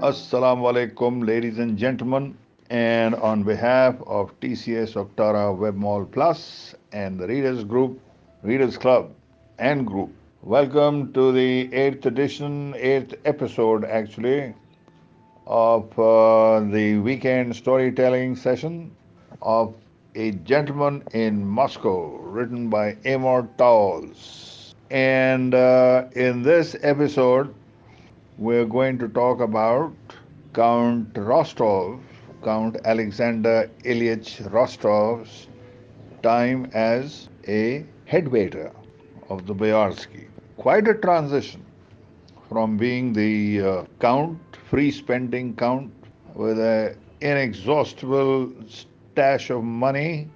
Assalamu alaikum, ladies and gentlemen. And on behalf of TCS Octara WebMall Plus and the Readers Group, Readers Club, and Group, welcome to the 8th edition, 8th episode actually, of the weekend storytelling session of A Gentleman in Moscow, written by Amor Towles. And in this episode, we're going to talk about Count Rostov, Count Alexander Ilyich Rostov's time as a head waiter of the Boyarsky. Quite a transition from being the count, free spending count, with an inexhaustible stash of money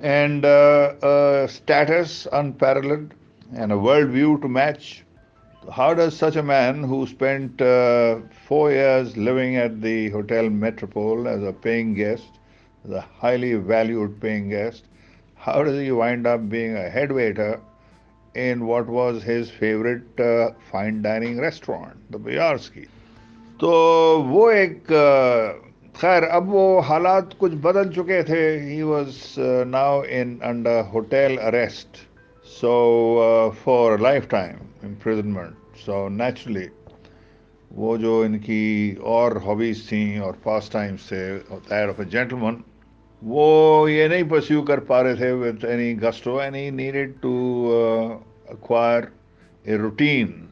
and a status unparalleled and a worldview to match. How does such a man who spent 4 years living at the Hotel Metropole as a paying guest, as a highly valued paying guest, how does he wind up being a head waiter in what was his favorite fine dining restaurant, the Boyarsky? तो वो एक खैर अब वो हालात कुछ बदल चुके थे. He was now in under hotel arrest. So for a lifetime imprisonment. So naturally वो जो इनकी और हॉबीज थी और पास टाइम्स थे, that of a gentleman, वो ये नहीं परस्यू कर पा रहे थे with any gusto, and he needed to acquire a routine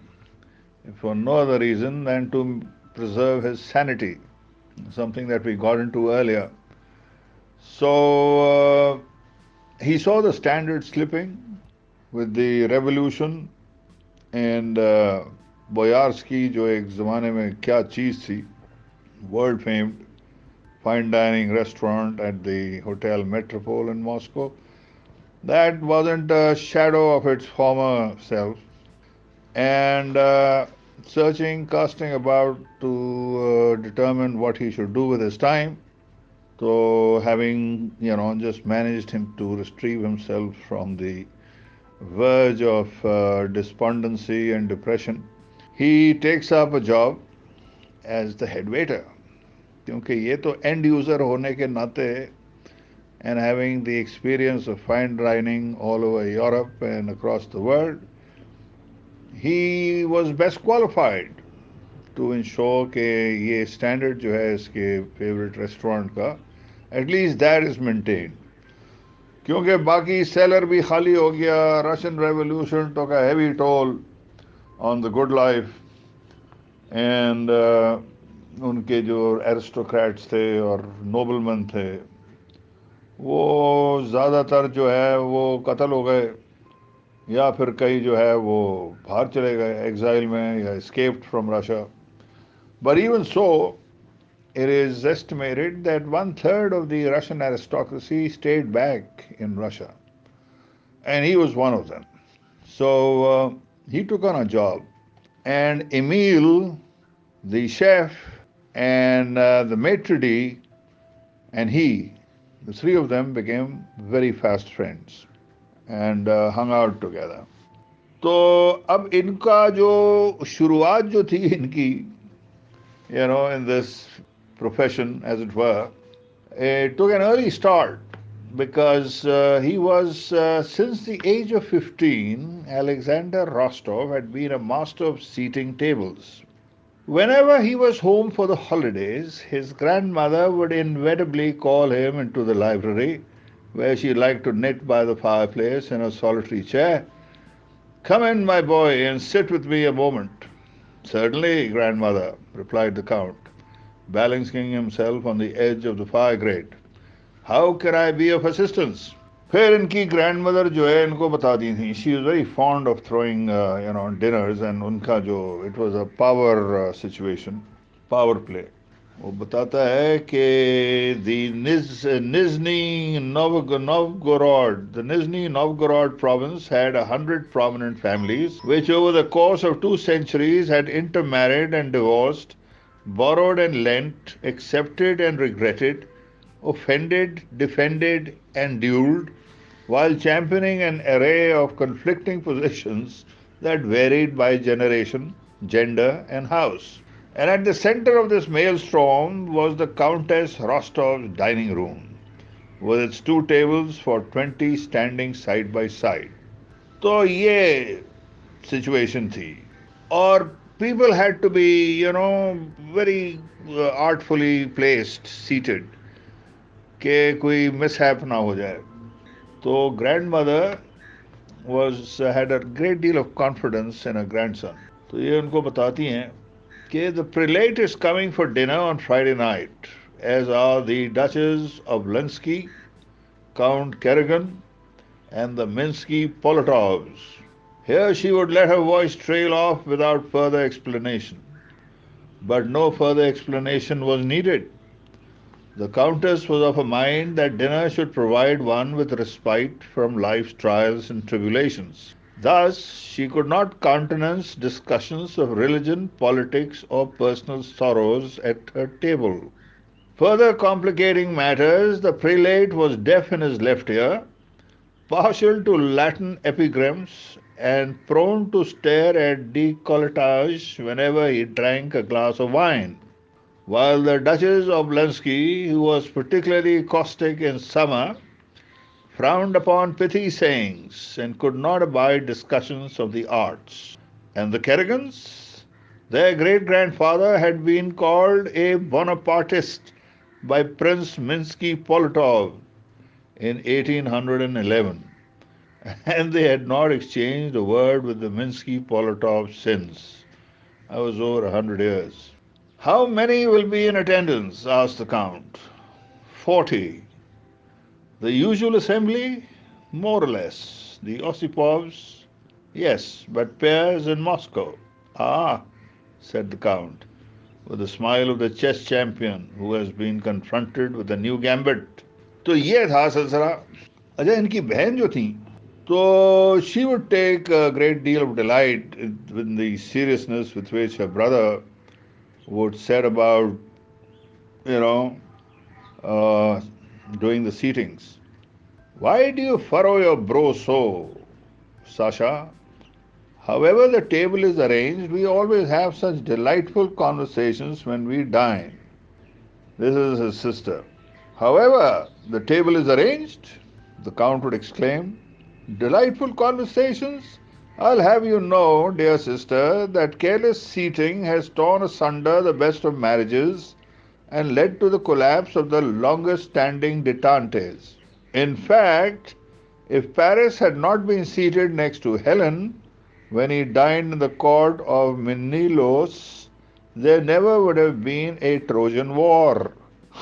for no other reason than to preserve his sanity, something that we got into earlier. So he saw the standard slipping with the revolution, and Boyarsky, जो एक ज़माने में क्या चीज़ थी, world famed fine dining restaurant at the Hotel Metropole in Moscow, that wasn't a shadow of its former self. And searching, casting about to determine what he should do with his time. So having, just managed him to retrieve himself from the verge of despondency and depression, he takes up a job as the head waiter. क्योंकि ये तो end user होने के नाते and having the experience of fine dining all over Europe and across the world, he was best qualified to ensure कि ये standard जो है इसके favorite restaurant का, at least that is maintained. क्योंकि बाकी सेलर भी खाली हो गया. Russian Revolution took a heavy toll on the good life, and उनके जो aristocrats थे और noblemen थे, वो ज़्यादातर जो है वो कत्ल हो गए, या फिर कई जो है वो बाहर चले गए exile में, या escaped from Russia. But even so, it is estimated that 1/3 of the Russian aristocracy stayed back in Russia, and he was one of them. So he took on a job, and Emil, the chef, and the maitre d', and he, the three of them became very fast friends and hung out together. तो अब इनका जो शुरुआत जो थी इनकी, in this profession, as it were, it took an early start because he was, since the age of 15, Alexander Rostov had been a master of seating tables. Whenever he was home for the holidays, his grandmother would inevitably call him into the library, where she liked to knit by the fireplace in a solitary chair. "Come in, my boy, and sit with me a moment." "Certainly, grandmother," replied the Count, balancing himself on the edge of the fire grate. "How can I be of assistance?" फिर इनकी grandmother जो है इनको बता दी थी. She was very fond of throwing dinners, and उनका जो it was a power situation, power play. वो बताता है कि the Nizhny Novgorod province had 100 prominent families, which over the course of 2 centuries had intermarried and divorced, borrowed and lent, accepted and regretted, offended, defended, and duelled, while championing an array of conflicting positions that varied by generation, gender, and house. And at the center of this maelstrom was the Countess Rostov's dining room, with its two tables for 20 standing side by side. तो ये situation थी और people had to be, very artfully placed, seated, कि कोई mishap ना हो जाए. तो grandmother was had a great deal of confidence in her grandson. तो ये उनको बताती हैं कि the prelate is coming for dinner on Friday night, as are the Duchess of Lensky, Count Kerrigan, and the Minsky Polotovs. Here she would let her voice trail off without further explanation. But no further explanation was needed. The Countess was of a mind that dinner should provide one with respite from life's trials and tribulations. Thus, she could not countenance discussions of religion, politics, or personal sorrows at her table. Further complicating matters, the prelate was deaf in his left ear, partial to Latin epigrams, and prone to stare at decolletage whenever he drank a glass of wine. While the Duchess of Lensky, who was particularly caustic in summer, frowned upon pithy sayings and could not abide discussions of the arts. And the Kerrigans? Their great grandfather had been called a Bonapartist by Prince Minsky Polotov in 1811, and they had not exchanged a word with the Minsky Polotov since. I was over 100 years. How many will be in attendance? Asked the Count. 40. The usual assembly? More or less. The Osipovs? Yes, but pairs in Moscow. Ah, said the Count, with a smile of the chess champion who has been confronted with a new gambit. तो ये था सिलसिला. अच्छा, इनकी बहन जो थी, so she would take a great deal of delight in the seriousness with which her brother would set about, you know, uh, doing the seatings. Why do you furrow your brow so, Sasha? However the table is arranged, we always have such delightful conversations when we dine. This is his sister. However the table is arranged, the Count would exclaim. Delightful conversations? I'll have you know, dear sister, that careless seating has torn asunder the best of marriages and led to the collapse of the longest standing detantes. In fact, if Paris had not been seated next to Helen when he dined in the court of Menelaus, there never would have been a Trojan War.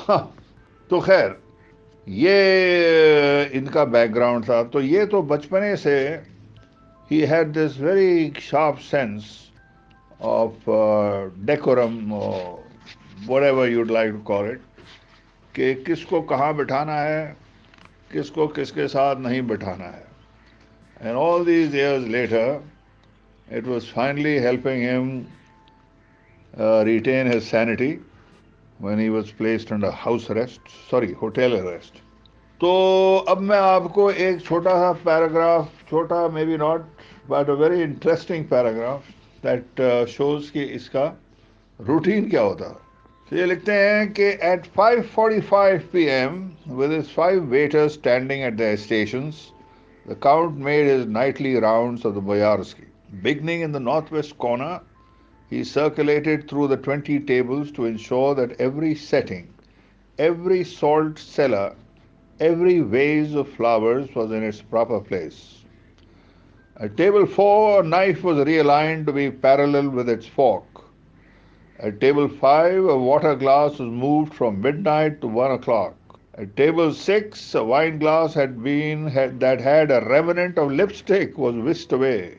तो खैर, ये इनका background था. तो ये तो बचपने से he had this very sharp sense of decorum or whatever you'd like to call it, कि किसको कहाँ बिठाना है, किसको किसके साथ नहीं बिठाना है. And all these years later, it was finally helping him retain his sanity when he was placed under hotel arrest. तो अब मैं आपको एक छोटा सा पैराग्राफ, छोटा maybe not, but a very interesting paragraph that shows कि इसका रूटीन क्या होता है. तो ये लिखते हैं कि at 5:45 p.m. with his 5 waiters standing at their stations, the Count made his nightly rounds of the Boyarsky. Beginning in the northwest corner, he circulated through the 20 tables to ensure that every setting, every salt cellar, every vase of flowers was in its proper place. At table 4, a knife was realigned to be parallel with its fork. At table 5, a water glass was moved from midnight to 1 o'clock. At table 6, a wine glass that had a remnant of lipstick was whisked away,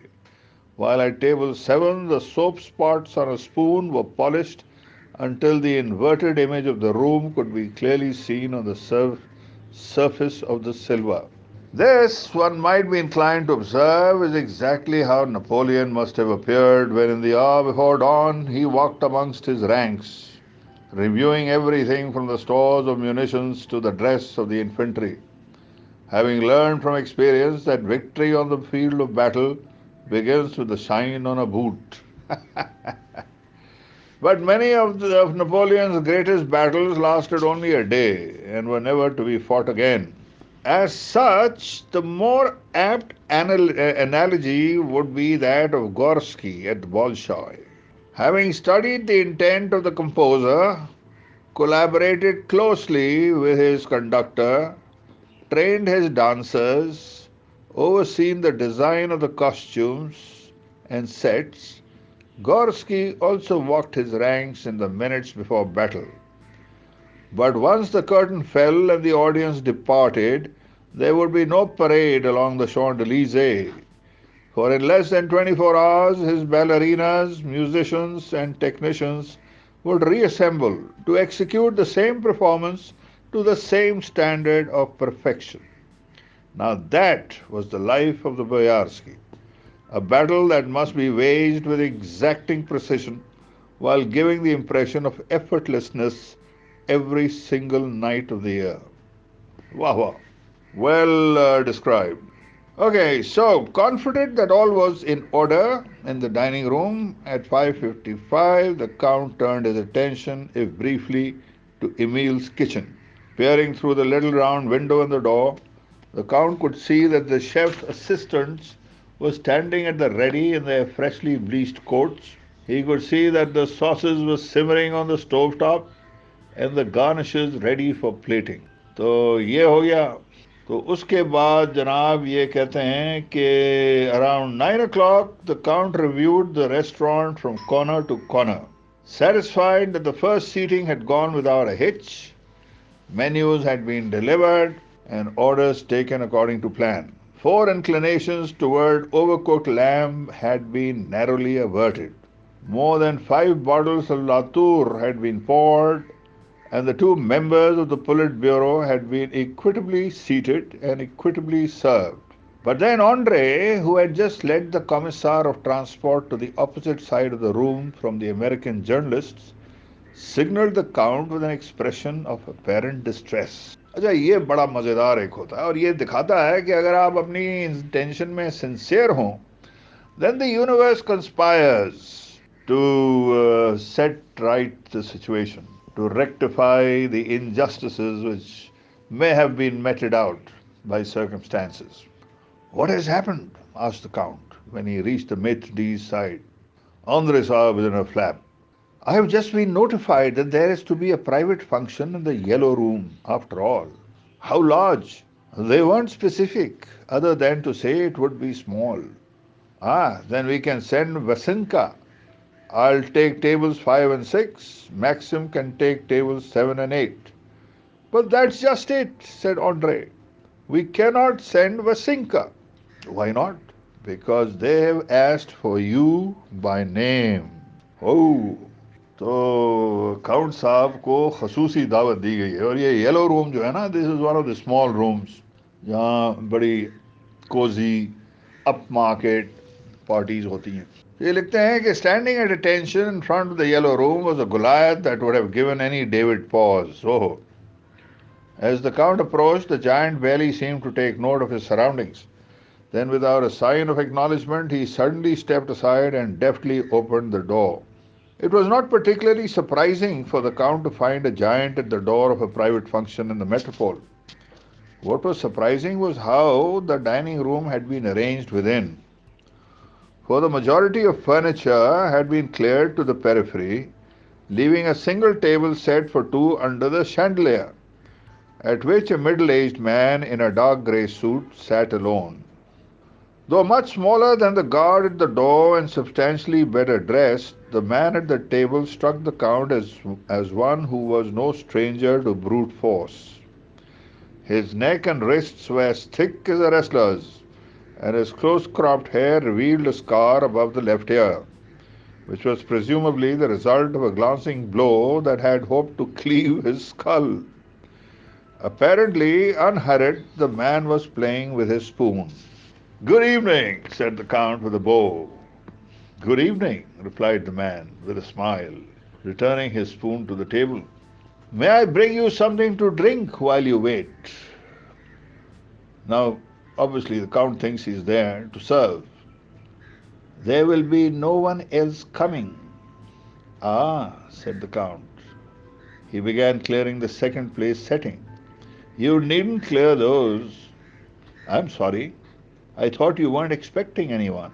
while at table 7, the soap spots on a spoon were polished until the inverted image of the room could be clearly seen on the surface of the silver. This, one might be inclined to observe, is exactly how Napoleon must have appeared when in the hour before dawn he walked amongst his ranks, reviewing everything from the stores of munitions to the dress of the infantry, having learned from experience that victory on the field of battle begins with the shine on a boot. But many of Napoleon's greatest battles lasted only a day and were never to be fought again. As such, the more apt analogy would be that of Gorsky at Bolshoi. Having studied the intent of the composer, collaborated closely with his conductor, trained his dancers, overseen the design of the costumes and sets, Gorsky also walked his ranks in the minutes before battle. But once the curtain fell and the audience departed, there would be no parade along the Champs Elysees, for in less than 24 hours his ballerinas, musicians, and technicians would reassemble to execute the same performance to the same standard of perfection. Now that was the life of the Boyarsky, a battle that must be waged with exacting precision while giving the impression of effortlessness every single night of the year. Wow, wow. Well described. Okay, so confident that all was in order in the dining room, at 5:55 the Count turned his attention, if briefly, to Emil's kitchen. Peering through the little round window in the door, the Count could see that the chef's assistants were standing at the ready in their freshly bleached coats. He could see that the sauces were simmering on the stove top and the garnishes ready for plating. तो ये हो गया. तो उसके बाद जनाब ये कहते हैं कि around 9 o'clock the count reviewed the restaurant from corner to corner. Satisfied that the first seating had gone without a hitch, menus had been delivered, and orders taken according to plan. Four inclinations toward overcooked lamb had been narrowly averted. More than 5 bottles of Latour had been poured, and the two members of the Politburo had been equitably seated and equitably served. But then Andre, who had just led the Commissar of Transport to the opposite side of the room from the American journalists, signaled the Count with an expression of apparent distress. अच्छा, ये बड़ा मज़ेदार एक होता है और ये दिखाता है कि अगर आप अपनी इंटेंशन में सिंसियर हों, then the universe conspires to set right the situation, to rectify the injustices which may have been meted out by circumstances. What has happened? Asked the Count when he reached the maitre d's side. Andre saw within a flap. I have just been notified that there is to be a private function in the yellow room, after all. How large? They weren't specific, other than to say it would be small. Ah, then we can send Vasinka. I'll take tables 5 and 6. Maxim can take tables 7 and 8. But that's just it, said Andre. We cannot send Vasinka. Why not? Because they have asked for you by name. Oh, तो count साहब को खसूसी दावत दी गई है और ये yellow room जो है ना, this is one of the small rooms जहाँ बड़ी कोजी अप मार्केट पार्टीज होती हैं. ये लिखते हैं कि standing at attention in front of the yellow room was a Goliath that would have given any David pause. Oh. As the Count approached, the giant barely seemed to take note of his surroundings. Then, without a sign of acknowledgement, he suddenly stepped aside and deftly opened the door. It was not particularly surprising for the Count to find a giant at the door of a private function in the metropole. What was surprising was how the dining room had been arranged within. For the majority of furniture had been cleared to the periphery, leaving a single table set for two under the chandelier, at which a middle-aged man in a dark grey suit sat alone. Though much smaller than the guard at the door and substantially better dressed, the man at the table struck the Count as one who was no stranger to brute force. His neck and wrists were as thick as a wrestler's, and his close-cropped hair revealed a scar above the left ear, which was presumably the result of a glancing blow that had hoped to cleave his skull. Apparently unhurried, the man was playing with his spoon. Good evening, said the Count with a bow. Good evening, replied the man with a smile, returning his spoon to the table. May I bring you something to drink while you wait? Now, obviously, the Count thinks he's there to serve. There will be no one else coming. Ah, said the Count. He began clearing the second place setting. You needn't clear those. I'm sorry. I thought you weren't expecting anyone.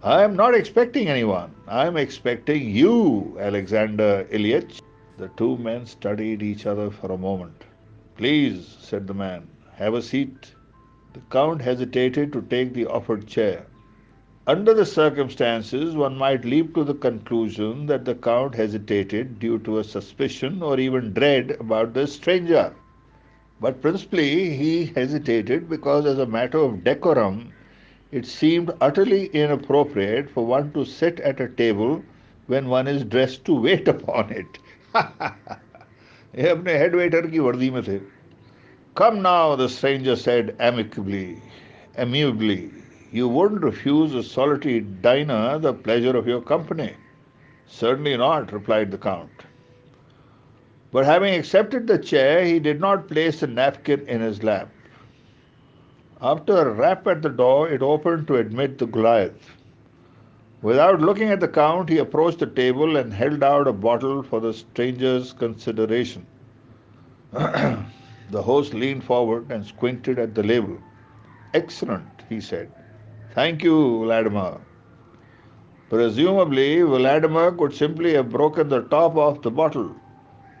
I'm not expecting anyone. I'm expecting you, Alexander Ilyich. The two men studied each other for a moment. Please, said the man, have a seat. The Count hesitated to take the offered chair. Under the circumstances, one might leap to the conclusion that the Count hesitated due to a suspicion or even dread about the stranger. But principally, he hesitated because, as a matter of decorum, it seemed utterly inappropriate for one to sit at a table when one is dressed to wait upon it. ये अपने head waiter की वर्दी में थे. Come now, the stranger said amiably. You wouldn't refuse a solitary diner the pleasure of your company. Certainly not, replied the Count. But having accepted the chair, he did not place a napkin in his lap. After a rap at the door, it opened to admit the Goliath. Without looking at the Count, he approached the table and held out a bottle for the stranger's consideration. The host leaned forward and squinted at the label. Excellent, he said. Thank you, Vladimir. Presumably, Vladimir could simply have broken the top off the bottle,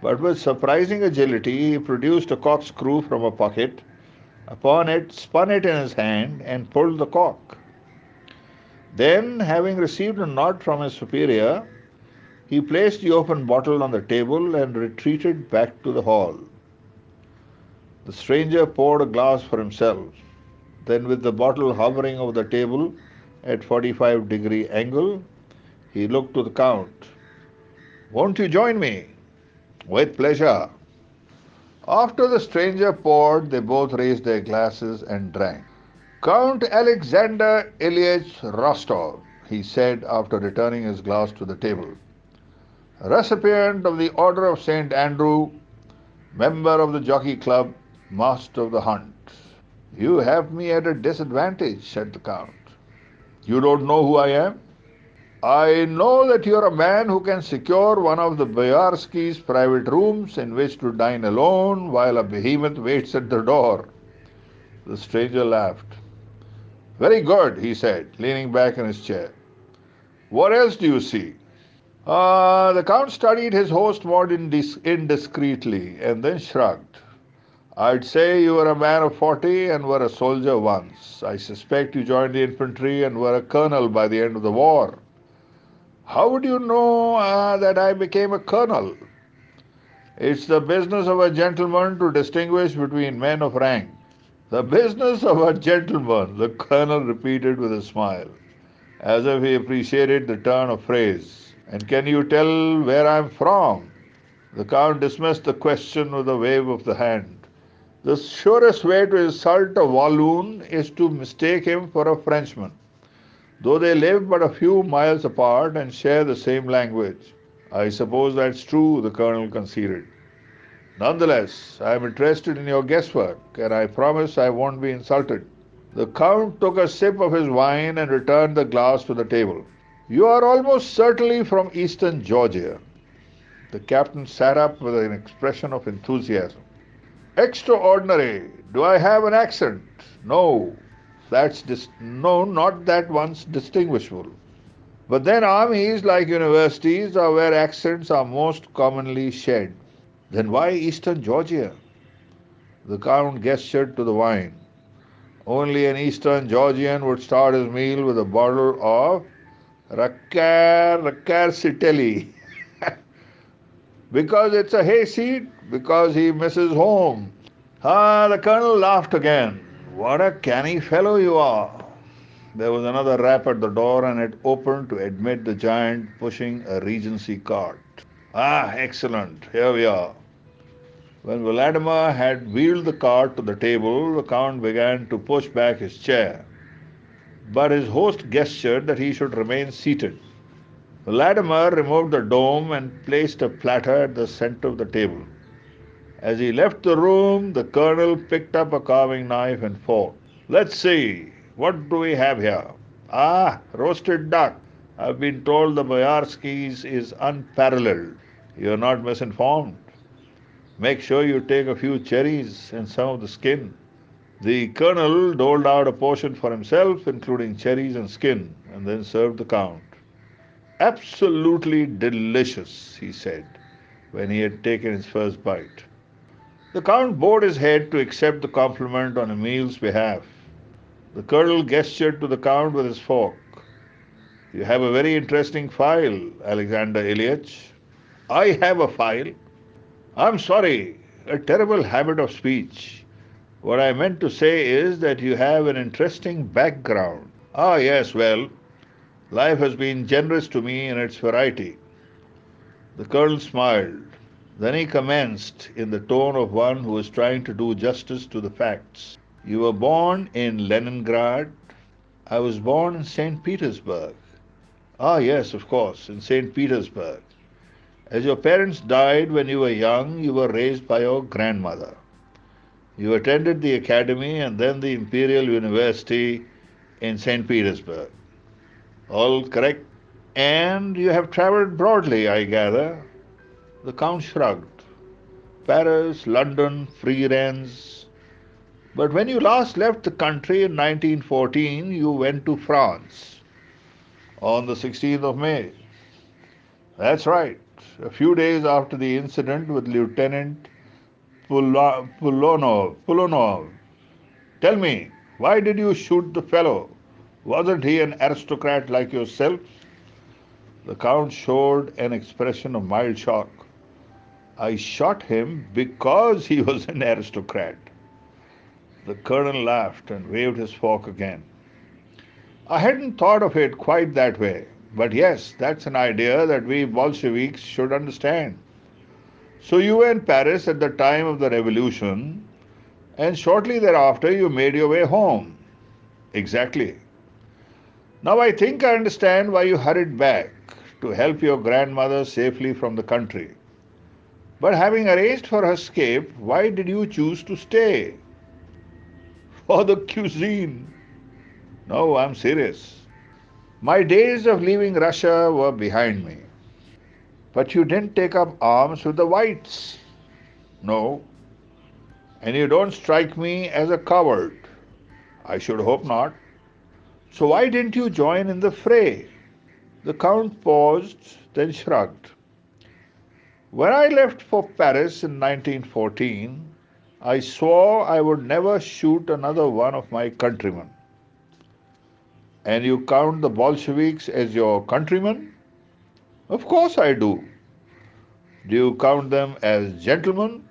but with surprising agility, he produced a corkscrew from a pocket. Upon it, spun it in his hand, and pulled the cork. Then, having received a nod from his superior, he placed the open bottle on the table and retreated back to the hall. The stranger poured a glass for himself. Then, with the bottle hovering over the table at 45-degree angle, he looked to the Count. Won't you join me? With pleasure. After the stranger poured, they both raised their glasses and drank. Count Alexander Ilyich Rostov, he said after returning his glass to the table. Recipient of the Order of St. Andrew, member of the Jockey Club, master of the hunt. You have me at a disadvantage, said the Count. You don't know who I am? I know that you're a man who can secure one of the Boyarsky's private rooms in which to dine alone while a behemoth waits at the door. The stranger laughed. Very good, he said, leaning back in his chair. What else do you see? The Count studied his host more indiscreetly and then shrugged. I'd say you were a man of 40 and were a soldier once. I suspect you joined the infantry and were a colonel by the end of the war. How would you know that I became a colonel? It's the business of a gentleman to distinguish between men of rank. The business of a gentleman, the colonel repeated with a smile, as if he appreciated the turn of phrase. And can you tell where I'm from? The Count dismissed the question with a wave of the hand. The surest way to insult a Walloon is to mistake him for a Frenchman, though they live but a few miles apart and share the same language. I suppose that's true, the Colonel conceded. Nonetheless, I am interested in your guesswork, and I promise I won't be insulted. The Count took a sip of his wine and returned the glass to the table. You are almost certainly from eastern Georgia. The captain sat up with an expression of enthusiasm. Extraordinary. Do I have an accent? No. No, not that one's distinguishable. But then armies, like universities, are where accents are most commonly shed. Then why eastern Georgia? The Count gestured to the wine. Only an eastern Georgian would start his meal with a bottle of Rakkar Sitelli. Because it's a hayseed, because he misses home. The Colonel laughed again. What a canny fellow you are. There was another rap at the door and it opened to admit the giant pushing a Regency cart. Excellent. Here we are. When Vladimir had wheeled the cart to the table, the Count began to push back his chair. But his host gestured that he should remain seated. Vladimir removed the dome and placed a platter at the center of the table. As he left the room, the Colonel picked up a carving knife and fork. Let's see, what do we have here? Roasted duck. I've been told the Boyarskys is unparalleled. You're not misinformed. Make sure you take a few cherries and some of the skin. The colonel doled out a portion for himself, including cherries and skin, and then served the count. Absolutely delicious, he said, when he had taken his first bite. The count bowed his head to accept the compliment on Emil's behalf. The colonel gestured to the count with his fork. You have a very interesting file, Alexander Ilyich. I have a file. I'm sorry, a terrible habit of speech. What I meant to say is that you have an interesting background. Ah, yes, well, life has been generous to me in its variety. The colonel smiled. Then he commenced in the tone of one who is trying to do justice to the facts. You were born in Leningrad. I was born in St. Petersburg. Ah, yes, of course, in St. Petersburg. As your parents died when you were young, you were raised by your grandmother. You attended the academy and then the Imperial University in St. Petersburg. All correct? And you have traveled broadly, I gather. The Count shrugged. Paris, London, freelance. But when you last left the country in 1914, you went to France on the 16th of May. That's right. A few days after the incident with Lieutenant Pulonov. Tell me, why did you shoot the fellow? Wasn't he an aristocrat like yourself? The Count showed an expression of mild shock. I shot him because he was an aristocrat. The colonel laughed and waved his fork again. I hadn't thought of it quite that way, but yes, that's an idea that we Bolsheviks should understand. So you were in Paris at the time of the revolution, and shortly thereafter you made your way home. Exactly. Now I think I understand why you hurried back to help your grandmother safely from the country. But having arranged for her escape, why did you choose to stay? For the cuisine. No, I'm serious. My days of leaving Russia were behind me. But you didn't take up arms with the whites. No. And you don't strike me as a coward. I should hope not. So why didn't you join in the fray? The Count paused, then shrugged. When I left for Paris in 1914, I swore I would never shoot another one of my countrymen. And you count the Bolsheviks as your countrymen? Of course I do. Do you count them as gentlemen?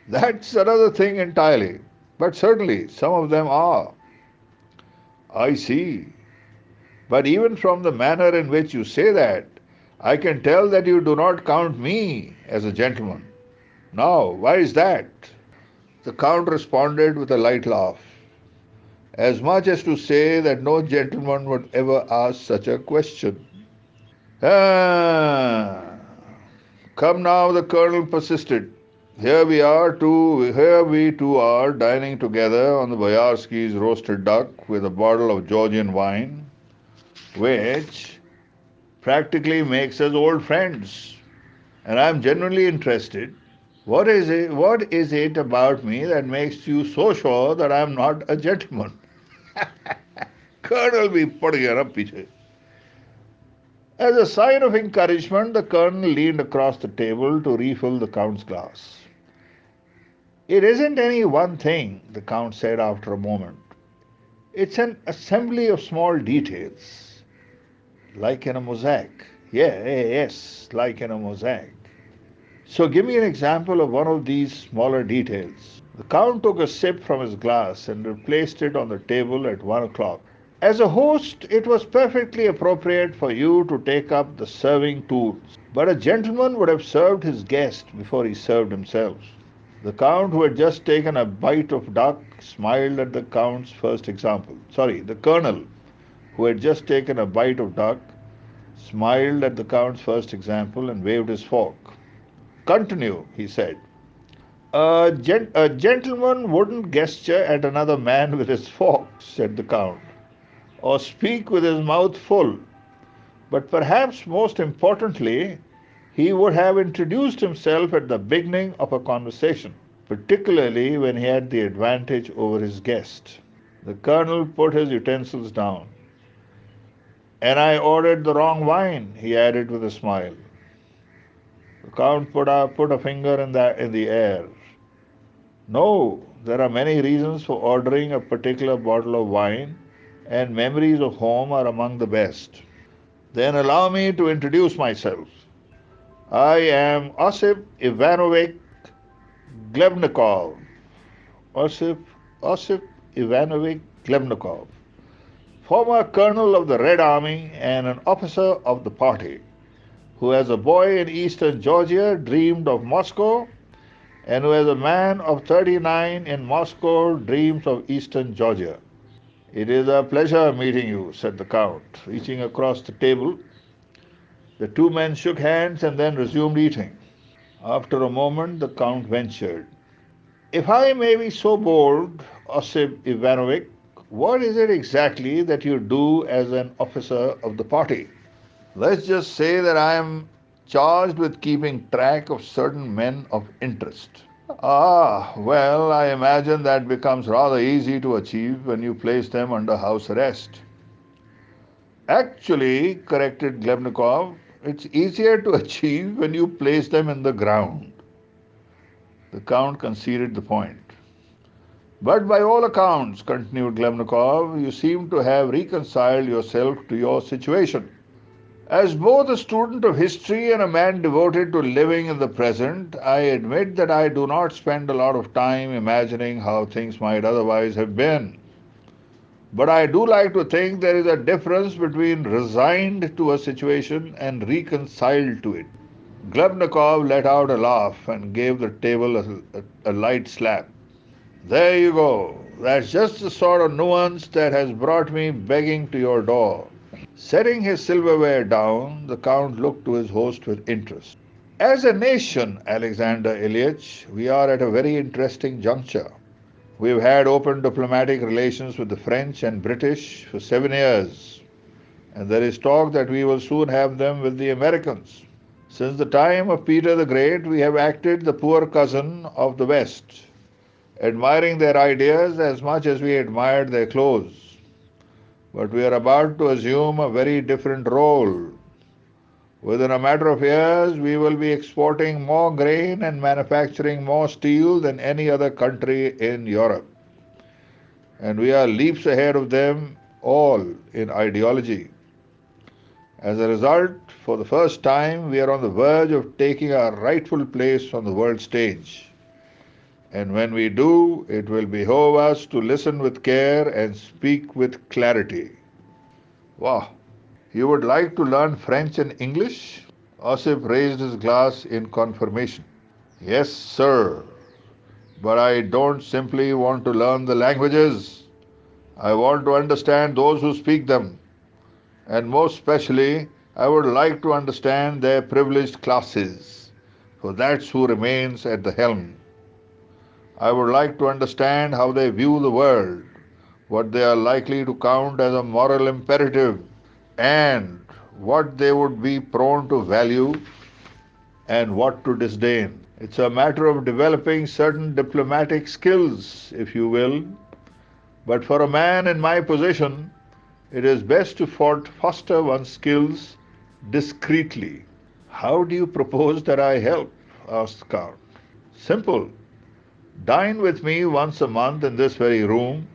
That's another thing entirely. But certainly some of them are. I see. But even from the manner in which you say that, I can tell that you do not count me as a gentleman. Now, why is that? The Count responded with a light laugh, as much as to say that no gentleman would ever ask such a question. Ah, come now, the colonel persisted. Here we two are dining together on the Boyarsky's roasted duck with a bottle of Georgian wine, which practically makes us old friends. And I'm genuinely interested. What is it about me that makes you so sure that I'm not a gentleman? Colonel भी पड़ गया ना पीछे. As a sign of encouragement, the colonel leaned across the table to refill the count's glass. It isn't any one thing, the count said after a moment. It's an assembly of small details, like in a mosaic. Yes, like in a mosaic. So give me an example of one of these smaller details. The count took a sip from his glass and replaced it on the table at 1 o'clock. As a host, it was perfectly appropriate for you to take up the serving tools. But a gentleman would have served his guest before he served himself. The Count, who had just taken a bite of duck, smiled at the Count's first example. Sorry, the Colonel, who had just taken a bite of duck, smiled at the Count's first example and waved his fork. Continue, he said. A gentleman wouldn't gesture at another man with his fork, said the Count, or speak with his mouth full. But perhaps most importantly, he would have introduced himself at the beginning of a conversation, particularly when he had the advantage over his guest. The colonel put his utensils down. And I ordered the wrong wine, he added with a smile. The count put a finger in the air. No, there are many reasons for ordering a particular bottle of wine, and memories of home are among the best. Then allow me to introduce myself. I am Osip Ivanovich Glebnikov. Osip, Osip Ivanovich Glebnikov, former colonel of the Red Army and an officer of the party, who as a boy in eastern Georgia dreamed of Moscow, and who as a man of 39 in Moscow dreams of eastern Georgia. It is a pleasure meeting you, said the Count, reaching across the table. The two men shook hands and then resumed eating. After a moment, the Count ventured. If I may be so bold, Osip Ivanovich, what is it exactly that you do as an officer of the party? Let's just say that I am charged with keeping track of certain men of interest. Ah, well, I imagine that becomes rather easy to achieve when you place them under house arrest. Actually, corrected Glebnikov, it's easier to achieve when you place them in the ground. The Count conceded the point. But by all accounts, continued Glebnikov, you seem to have reconciled yourself to your situation. As both a student of history and a man devoted to living in the present, I admit that I do not spend a lot of time imagining how things might otherwise have been. But I do like to think there is a difference between resigned to a situation and reconciled to it. Glebnikov let out a laugh and gave the table a light slap. There you go. That's just the sort of nuance that has brought me begging to your door. Setting his silverware down, the Count looked to his host with interest. As a nation, Alexander Ilyich, we are at a very interesting juncture. We've had open diplomatic relations with the French and British for 7 years, and there is talk that we will soon have them with the Americans. Since the time of Peter the Great, we have acted the poor cousin of the West, admiring their ideas as much as we admired their clothes. But we are about to assume a very different role. Within a matter of years, we will be exporting more grain and manufacturing more steel than any other country in Europe. And we are leaps ahead of them all in ideology. As a result, for the first time, we are on the verge of taking our rightful place on the world stage. And when we do, it will behove us to listen with care and speak with clarity. Wow! You would like to learn French and English? Osip raised his glass in confirmation. Yes, sir. But I don't simply want to learn the languages. I want to understand those who speak them. And most especially, I would like to understand their privileged classes, for that's who remains at the helm. I would like to understand how they view the world, what they are likely to count as a moral imperative, and what they would be prone to value and what to disdain. It's a matter of developing certain diplomatic skills, if you will, but for a man in my position, it is best to foster one's skills discreetly. How do you propose that I help? Asked the Count. Simple. Dine with me once a month in this very room.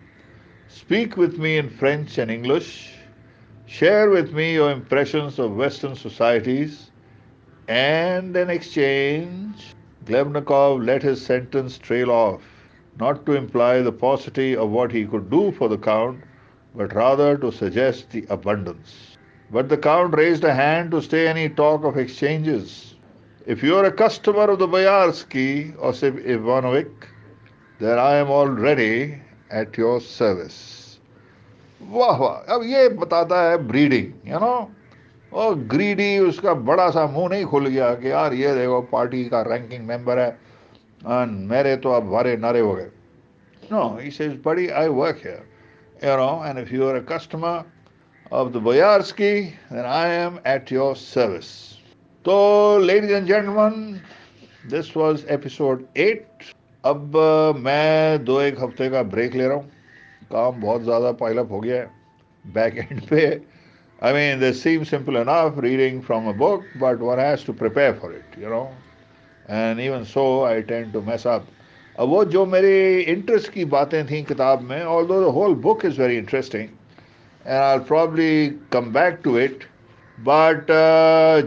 Speak with me in French and English. Share with me your impressions of Western societies. And in exchange, Glebnikov let his sentence trail off, not to imply the paucity of what he could do for the Count, but rather to suggest the abundance. But the Count raised a hand to stay any talk of exchanges. If you are a customer of the Boyarsky, Osip Ivanovich, then I am already at your service. वाह वाह अब ये बताता है breeding और greedy उसका बड़ा सा मुंह नहीं खुल गया कि यार ये देखो पार्टी का रैंकिंग मेंबर है and मेरे तो अब भरे नारे हो गए. No, he says, buddy, I work here, and if you are a customer, of the Boyarsky, then I am at your service. So, ladies and gentlemen, this was episode 8. अब मैं 2 एक हफ्ते का ब्रेक ले रहा हूँ. काम बहुत ज़्यादा पाइलअप हो गया है बैक एंड पे. I mean, this seems simple enough reading from a book, but one has to prepare for it. And even so, I tend to mess up. अब वो जो मेरी इंटरेस्ट की बातें थी किताब में, although the whole book is very interesting, and I'll probably come back to it. But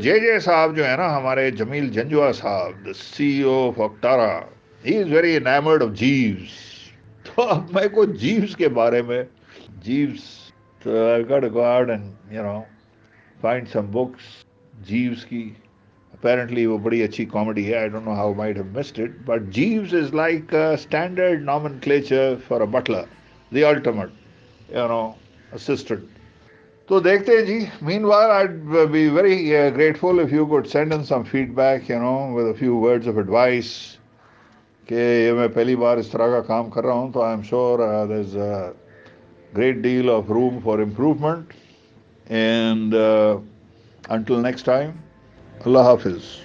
जे साहब जो है ना हमारे जमील जंजुआ साहब, the CEO of Octara, he is very enamored of Jeeves. तो अब मेरे को जीव्स के बारे में Jeeves, so I've got to go out and find some books. Jeeves की apparently वो बड़ी अच्छी comedy है. I don't know how I might have missed it, but Jeeves is like a standard nomenclature for a butler, the ultimate, assistant. तो देखते हैं जी. Meanwhile, I'd be very grateful if you could send in some feedback, with a few words of advice. कि ये मैं पहली बार इस तरह का काम कर रहा हूँ, तो I'm sure there's a great deal of room for improvement. And until next time, Allah Hafiz.